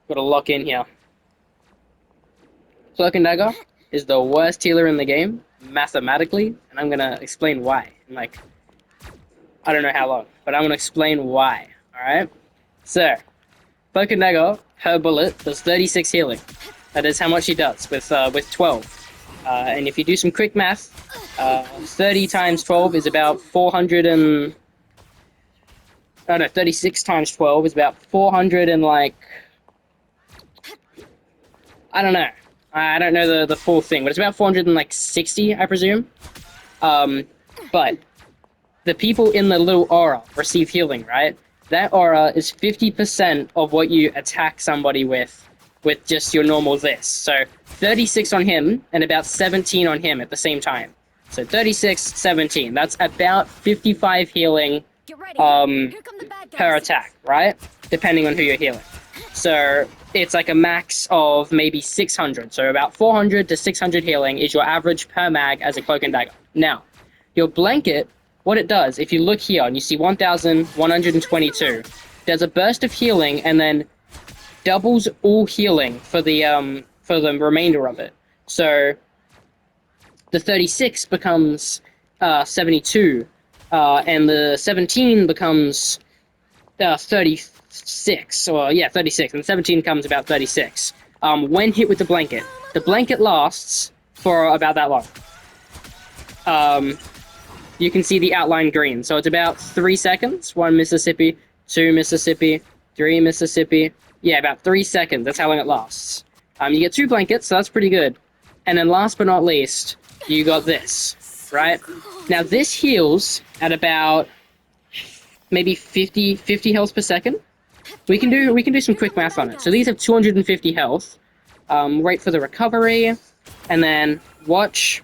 Gotta lock in here. Cloak and Dagger is the worst healer in the game, mathematically, and I'm gonna explain why. In like, I don't know how long, but I'm gonna explain why. Alright? So, Cloak and Dagger, her bullet does 36 healing. That is how much she does with 12. And if you do some quick math, 30 times 12 is about 400 and... Oh no, 36 times 12 is about 400 and like... I don't know. I don't know the full thing, but it's about 460, I presume. But the people in the little aura receive healing, right? That aura is 50% of what you attack somebody with just your normal this. So 36 on him and about 17 on him at the same time. So 36, 17. That's about 55 healing per attack, right? Depending on who you're healing. So it's like a max of maybe 600. So about 400 to 600 healing is your average per mag as a Cloak and Dagger. Now, your blanket, what it does, if you look here and you see 1,122, there's a burst of healing and then doubles all healing for the remainder of it. So the 36 becomes 72, and the 17 becomes 36, or yeah, 36, and 17 comes about 36. When hit with the blanket lasts for about that long. You can see the outline green, so it's about 3 seconds. 1 Mississippi, 2 Mississippi, 3 Mississippi. Yeah, about 3 seconds. That's how long it lasts. You get 2 blankets, so that's pretty good. And then last but not least, you got this, right? Now this heals at about maybe 50 health per second. We can do some quick math on it. So these have 250 health. Wait for the recovery, and then watch.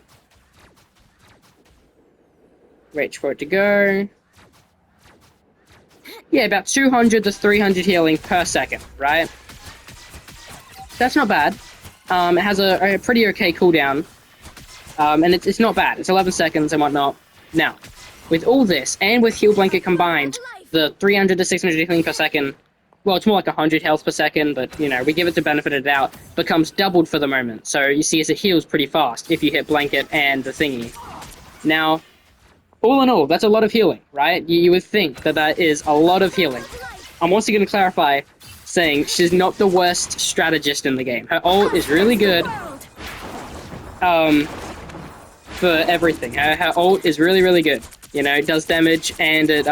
Wait for it to go. Yeah, about 200 to 300 healing per second, right? That's not bad. It has a pretty okay cooldown. And it's not bad. It's 11 seconds and whatnot. Now, with all this, and with Heal Blanket combined, the 300 to 600 healing per second, well, it's more like 100 health per second, but, you know, we give it the benefit of the doubt, becomes doubled for the moment. So you see as it heals pretty fast if you hit Blanket and the thingy. Now, all in all, that's a lot of healing, right? You would think that that is a lot of healing. I'm also going to clarify, saying she's not the worst strategist in the game. Her ult is really good for everything. Her ult is really, really good. You know, it does damage and it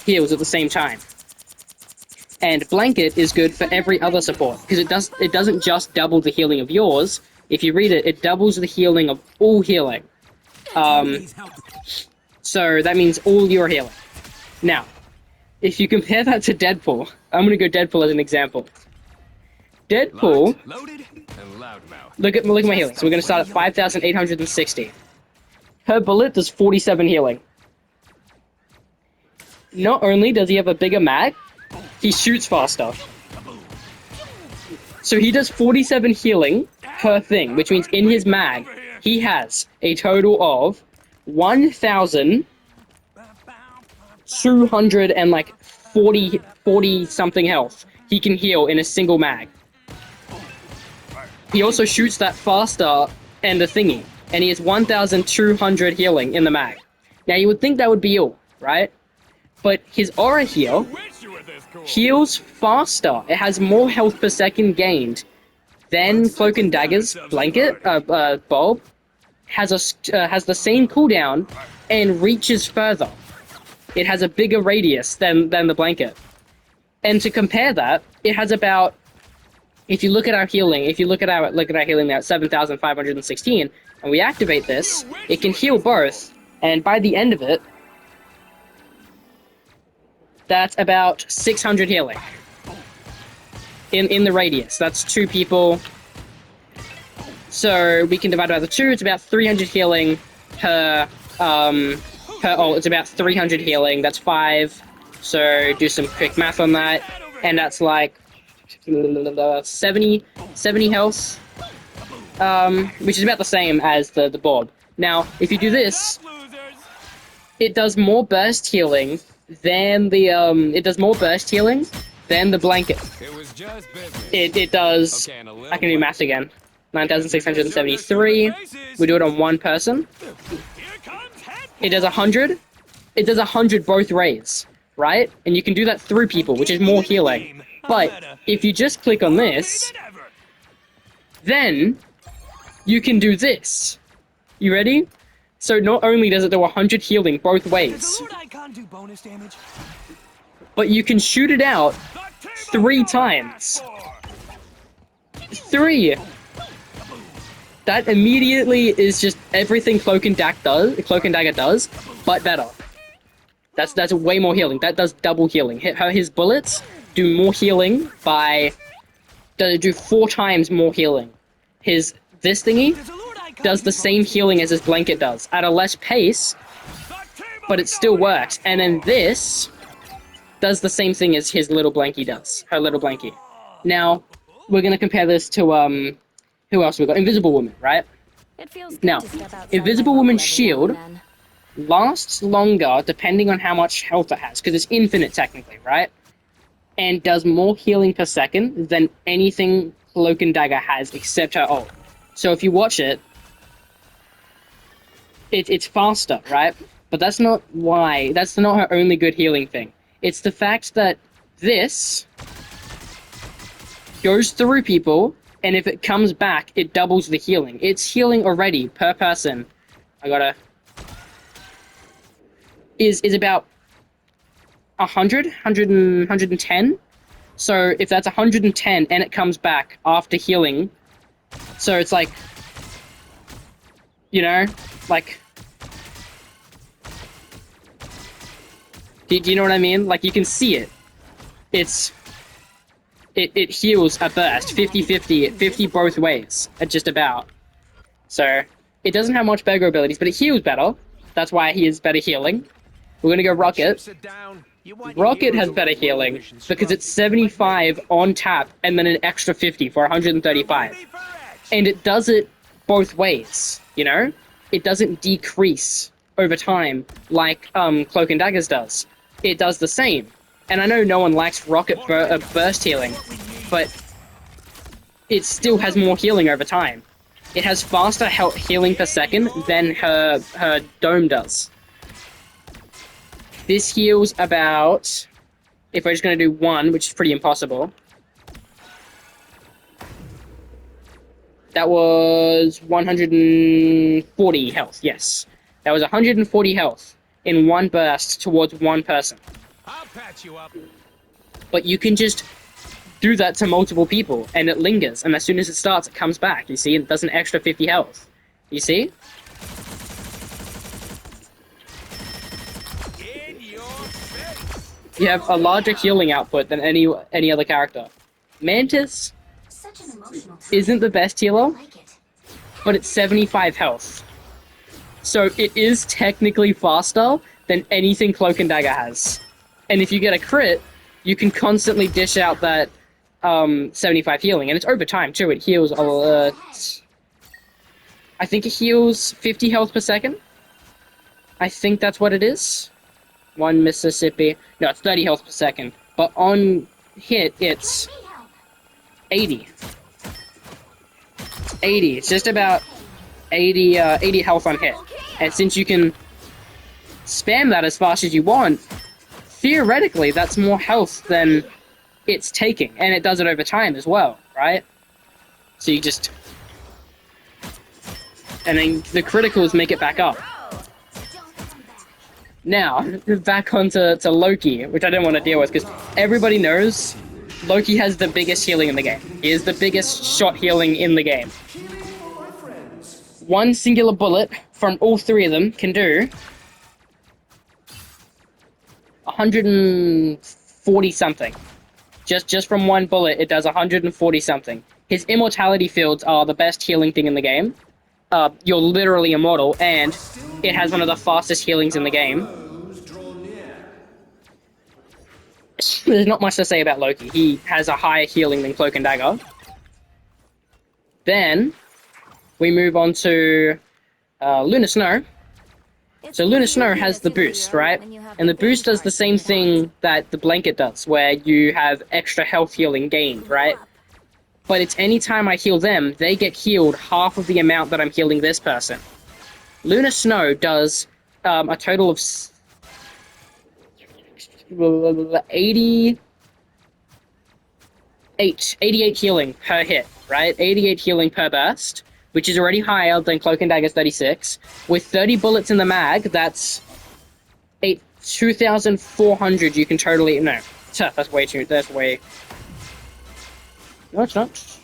heals at the same time. And Blanket is good for every other support, because it doesn't just double the healing of yours. If you read it, it doubles the healing of all healing. So that means all your healing. Now, if you compare that to Deadpool, I'm gonna go Deadpool as an example. Deadpool, look at my healing. So we're gonna start at 5,860. Her bullet does 47 healing. Not only does he have a bigger mag, he shoots faster. So he does 47 healing per thing, which means in his mag, he has a total of 1,200 and like 40 something health he can heal in a single mag. He also shoots that faster and the thingy, and he has 1,200 healing in the mag. Now you would think that would be all, right? But his aura heal heals faster. It has more health per second gained than Cloak and Dagger's blanket, bulb. Has the same cooldown and reaches further. It has a bigger radius than the blanket. And to compare that, it has about, if you look at our healing, healing now at 7,516, and we activate this, it can heal both, and by the end of it, that's about 600 healing in the radius. That's 2 people. So we can divide by the 2. It's about 300 healing per ult. It's about 300 healing. That's 5. So do some quick math on that, and that's like 70 health, which is about the same as the Bob. Now, if you do this, it does more burst healing than then the blanket. It was just business. It does. Okay, and a little I can do math again. 9,673. We do it on one person. It does 100. It does 100 both ways, right? And you can do that through people, which is more healing. But if you just click on this, then you can do this. You ready? So not only does it do 100 healing both ways, but you can shoot it out 3 times. 3. That immediately is just everything Cloak and Dagger does, but better. That's way more healing. That does double healing. His bullets do more healing by do 4 times more healing. This thingy does the same healing as his blanket does at a less pace, but it still works. And then this does the same thing as his little blankie does. Her little blankie. Now we're gonna compare this to who else we got? Invisible Woman, right? Now, Invisible Woman's shield lasts longer depending on how much health it has, because it's infinite technically, right? And does more healing per second than anything Cloak and Dagger has except her ult. So if you watch it, it's faster, right? But that's not her only good healing thing. It's the fact that this goes through people, and if it comes back, it doubles the healing. It's healing already per person. Is about 100, 110. So if that's 110 and it comes back after healing, so it's like, you know, like, do you know what I mean? Like, you can see it. It heals a burst, 50-50, 50 both ways, just about. So, it doesn't have much beggar abilities, but it heals better. That's why he is better healing. We're gonna go Rocket. Rocket has better healing, because it's 75 on tap, and then an extra 50 for 135. And it does it both ways, you know? It doesn't decrease over time like Cloak and Daggers does. It does the same. And I know no one likes Rocket burst healing, but it still has more healing over time. It has faster healing per second than her dome does. This heals about, if we're just going to do 1, which is pretty impossible. That was 140 health, yes. That was 140 health in 1 burst towards 1 person. I'll patch you up. But you can just do that to multiple people, and it lingers, and as soon as it starts, it comes back, you see? It does an extra 50 health. You see? You have a larger healing output than any other character. Mantis isn't the best healer, but it's 75 health. So it is technically faster than anything Cloak and Dagger has. And if you get a crit, you can constantly dish out that 75 healing. And it's over time, too. It heals a lot. I think it heals 50 health per second. I think that's what it is. 1 Mississippi. No, it's 30 health per second. But on hit, it's 80. It's 80. It's just about 80 health on hit. And since you can spam that as fast as you want, theoretically, that's more health than it's taking. And it does it over time as well, right? So you just... And then the criticals make it back up. Now, back onto Loki, which I don't want to deal with, because everybody knows Loki has the biggest healing in the game. He is the biggest shot healing in the game. 1 singular bullet from all 3 of them can do 140 something. Just from 1 bullet, it does 140 something. His immortality fields are the best healing thing in the game. You're literally immortal, and it has one of the fastest healings in the game. There's not much to say about Loki. He has a higher healing than Cloak and Dagger. Then, we move on to Lunar Snow. So Lunar Snow has the boost, right? And the boost does the same thing that the blanket does, where you have extra health healing gained, right? But it's anytime I heal them, they get healed half of the amount that I'm healing this person. Lunar Snow does a total of 88 healing per hit, right? 88 healing per burst, which is already higher than Cloak and Dagger's 36. With 30 bullets in the mag, that's 2,400 you can totally... No, that's way too... That's way... No, it's not.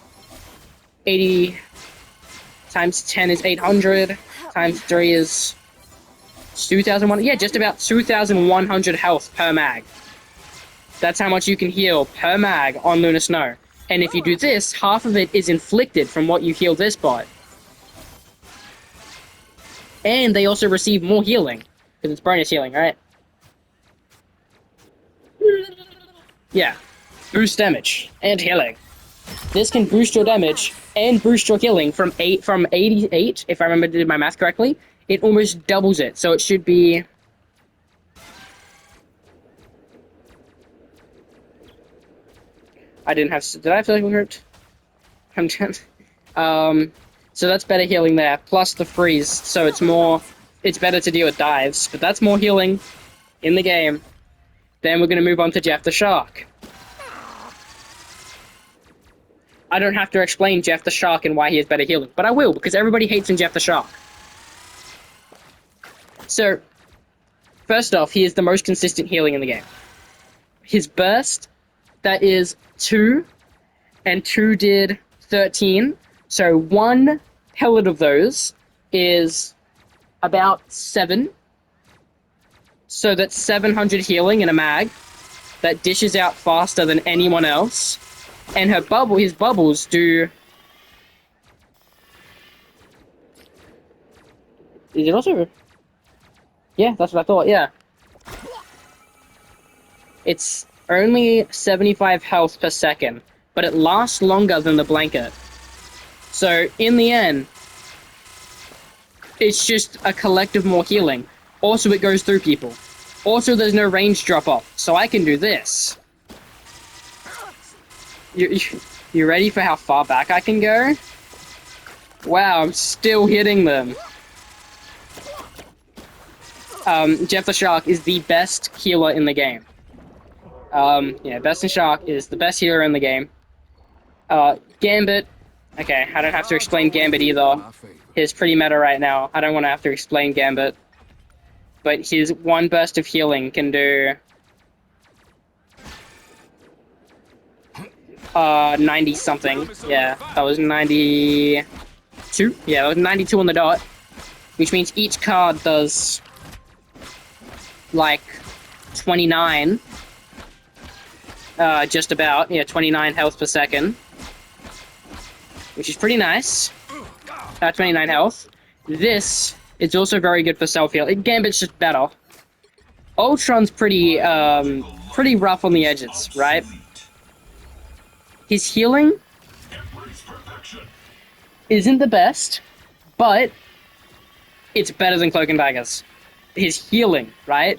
80 times 10 is 800, times 3 is 2,100. Yeah, just about 2,100 health per mag. That's how much you can heal per mag on Lunar Snow. And if you do this, half of it is inflicted from what you heal this bot. And they also receive more healing, because it's bonus healing, right? Yeah. Boost damage and healing. This can boost your damage and boost your healing from 88, if I remember did my math correctly. It almost doubles it, so it should be... I didn't have... Did I have Physical Crypt? I'm done. So that's better healing there, plus the freeze, so it's more... It's better to deal with dives, but that's more healing in the game. Then we're going to move on to Jeff the Shark. I don't have to explain Jeff the Shark and why he has better healing, but I will, because everybody hates in Jeff the Shark. So, first off, he is the most consistent healing in the game. His burst, that is 2, and 2 did 13, so 1 pellet of those is about 7. So that's 700 healing in a mag. That dishes out faster than anyone else. And his bubbles do... Is it also... Yeah, that's what I thought, yeah. It's only 75 health per second, but it lasts longer than the blanket. So, in the end, it's just a collective more healing. Also, it goes through people. Also, there's no range drop-off, so I can do this. You ready for how far back I can go? Wow, I'm still hitting them. Jeff the Shark is the best healer in the game. Yeah, Best in Shark is the best healer in the game. Gambit. Okay, I don't have to explain Gambit either. He's pretty meta right now. I don't want to have to explain Gambit. But his 1 burst of healing can do... 90-something. Yeah, that was 92. Yeah, that was 92 on the dot. Which means each card does... like... 29. Just about. Yeah, 29 health per second. Which is pretty nice. 29 health. This is also very good for self-heal. Gambit's just better. Ultron's pretty rough on the edges, right? His healing isn't the best, but it's better than Cloak and Daggers. His healing, right?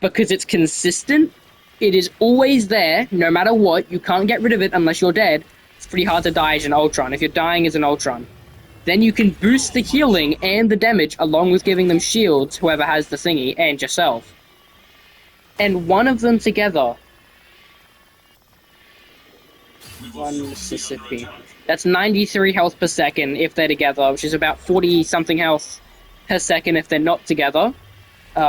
Because it's consistent, it is always there, no matter what. You can't get rid of it unless you're dead. It's pretty hard to die as an Ultron, if you're dying as an Ultron. Then you can boost the healing and the damage, along with giving them shields, whoever has the thingy, and yourself. And one of them together... One Mississippi. That's 93 health per second if they're together, which is about 40-something health per second if they're not together.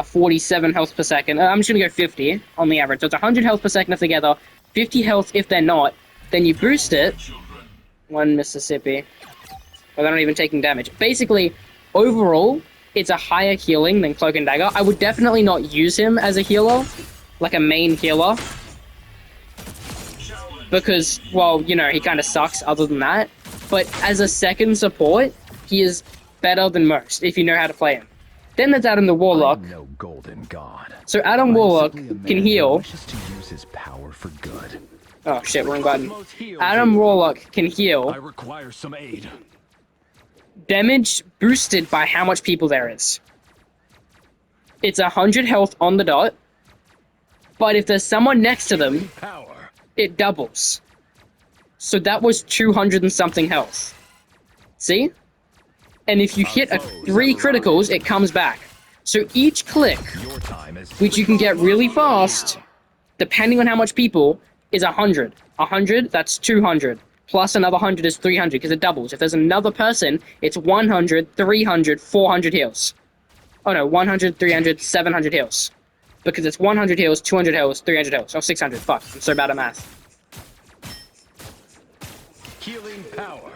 47 health per second. I'm just gonna go 50 on the average. So it's 100 health per second if they're together, 50 health if they're not. Then you boost it. 1 Mississippi. But they're not even taking damage. Basically, overall, it's a higher healing than Cloak and Dagger. I would definitely not use him as a healer, like a main healer. Because, well, you know, he kind of sucks other than that. But as a second support, he is better than most, if you know how to play him. Then there's Adam the Warlock. I'm no golden god. So Adam Warlock can heal. Wishes to use his power for good. Oh shit, wrong button. Adam Warlock can I heal. require some aid. Damage boosted by how much people there is. it's 100 health on the dot, but if there's someone next to them, Power. it doubles. So that was 200 and something health. See? And if you hit 3 criticals, it comes back. So each click, Your time is which you can get really fast, depending on how much people, is 100. 100, that's 200. Plus another 100 is 300, because it doubles. If there's another person, it's 100, 300, 400 heals. Oh no, 100, 300, 700 heals. Because it's 100 heals, 200 heals, 300 heals. Oh, 600. Fuck, I'm so bad at math. Healing power.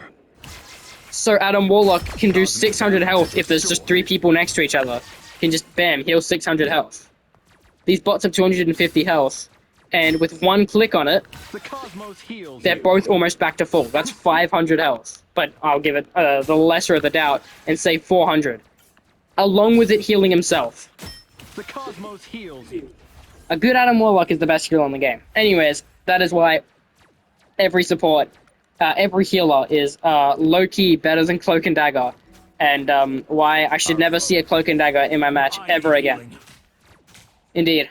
So Adam Warlock can do 600 health if there's just 3 people next to each other. Can just, bam, heal 600 health. These bots have 250 health, and with one click on it, The cosmos heals they're you. both almost back to full. That's 500 health. But I'll give it the lesser of the doubt and say 400. Along with it healing himself. The cosmos heals you. A good Adam Warlock is the best healer in the game. Anyways, that is why every support, every healer is low-key better than Cloak and Dagger. And why I should never see a Cloak and Dagger in my match ever again. Indeed.